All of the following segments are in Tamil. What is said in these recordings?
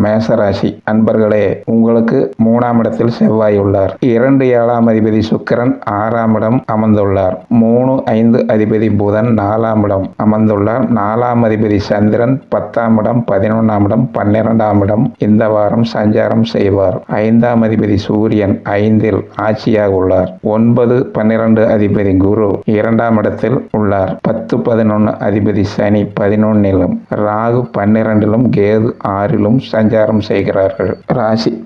மேசராசி அன்பர்களே, உங்களுக்கு 3ஆம் இடத்தில் செவ்வாய் உள்ளார். 2 7ஆம் அதிபதி சுக்கிரன் 6ஆம் இடம் அமர்ந்துள்ளார். 3 5 அதிபதி புதன் 4ஆம் இடம் அமர்ந்துள்ளார். 4ஆம் அதிபதி சந்திரன் 10ஆம் இடம் 11ஆம் இடம் 12ஆம் இடம் இந்த வாரம் சஞ்சாரம் செய்வார். 5ஆம் அதிபதி சூரியன் 5இல் ஆட்சியாக உள்ளார். 9 12 அதிபதி குரு 2ஆம் இடத்தில் உள்ளார். 10 11 அதிபதி சனி 11லும், ராகு 12லும், கேது 6லும் சஞ்சாரம் செய்கிறார்கள்.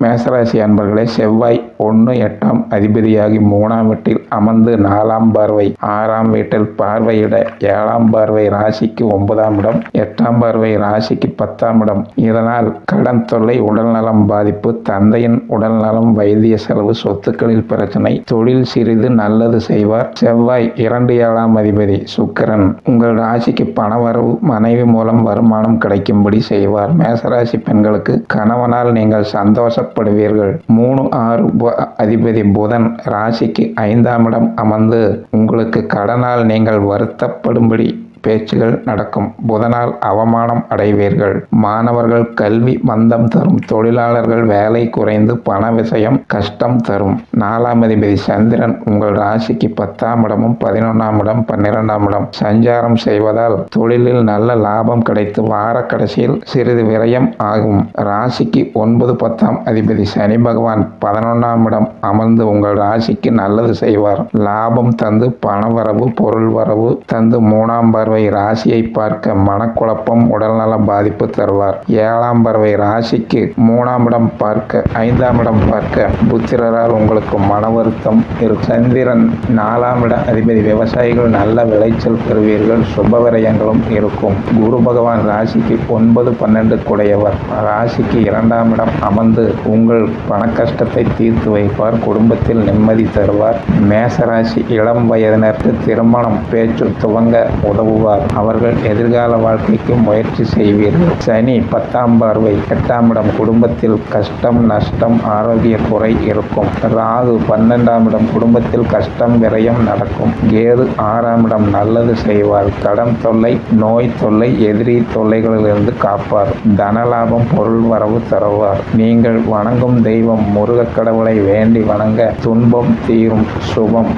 மேசராசி அன்பர்களே, செவ்வாய் 1 8ஆம் அதிபதியாகி 3ஆம் வீட்டில் அமர்ந்து 4ஆம் பார்வை 6ஆம் வீட்டில் பார்வையிட 7ஆம் பார்வை ராசிக்கு 9ஆம் இடம், 8ஆம் பார்வை ராசிக்கு 10ஆம் இடம். இதனால் கடன் தொல்லை, உடல்நலம் பாதிப்பு, தந்தையின் உடல்நலம், வைத்திய செலவு, சொத்துக்களில் பிரச்சனை, தொழில் சிறிது நல்லது செய்வார். செவ்வாய் 2 7ஆம் அதிபதி சுக்கிரன் உங்கள் ராசிக்கு பணவரவு, மனைவி மூலம் வருமானம் கிடைக்கும்படி செய்வார். மேசராசி பெண்களுக்கு கணவனால் நீங்கள் சந்தோஷப்படுவீர்கள். 3 6 அதிபதி புதன் ராசிக்கு 5ஆம் இடம் அமர்ந்து உங்களுக்கு கடனால் நீங்கள் வருத்தப்படும்படி பேச்சுகள் நடக்கும். புதனால் அவமானம் அடைவீர்கள். மாணவர்கள் கல்வி மந்தம் தரும். தொழிலாளர்கள் வேலை குறைந்து பண விஷயம் கஷ்டம் தரும். 4ஆம் அதிபதி சந்திரன் உங்கள் ராசிக்கு 10ஆம் இடமும் 11ஆம் இடம் 12ஆம் இடம் சஞ்சாரம் செய்வதால் தொழிலில் நல்ல லாபம் கிடைத்து வார கடைசியில் சிறிது விரயம் ஆகும். ராசிக்கு 9 10ஆம் அதிபதி சனி பகவான் 11ஆம் இடம் அமர்ந்து உங்கள் ராசிக்கு நல்லது செய்வார். லாபம் தந்து பணவரவு, பொருள் வரவு தந்து 3ஆம் பார்வை ராசியை பார்க்க மனக்குழப்பம், உடல்நல பாதிப்பு தருவார். 7ஆம் பார்வை ராசிக்கு 3ஆம் இடம் பார்க்க 5ஆம் இடம் பார்க்க புத்திரரால் உங்களுக்கு மன வருத்தம் இருக்கும். சந்திரன் 4ஆம் இட அதிபதி. விவசாயிகள் நல்ல விளைச்சல் பெறுவீர்கள். சுப விரயங்களும் இருக்கும். குரு பகவான் ராசிக்கு 9 12 குடையவர். ராசிக்கு 2ஆம் இடம் அமர்ந்து உங்கள் பண கஷ்டத்தை தீர்த்து வைப்பார். குடும்பத்தில் நிம்மதி தருவார். மேசராசி இளம் வயதினருக்கு திருமணம் பேச்சு துவங்க உதவுவார். அவர்கள் எதிர்கால வாழ்க்கைக்கு முயற்சி செய்வீர்கள். சனி 10ஆம் பார்வை 8ஆம் இடம். குடும்பத்தில் கஷ்டம், நஷ்டம், ஆரோக்கிய குறை இருக்கும். ராகு 12ஆம் இடம். குடும்பத்தில் கஷ்டம், விரயம் நடக்கும். கேது 6ஆம் இடம். நல்லது செய்வார். கடன் தொல்லை, நோய் தொல்லை, எதிரி தொல்லைகளிலிருந்து காப்பார். தனலாபம், பொருள் வரவு தருவார். நீங்கள் வணங்கும் தெய்வம் முருக கடவுளை வேண்டி வணங்க துன்பம் தீரும். சுபம்.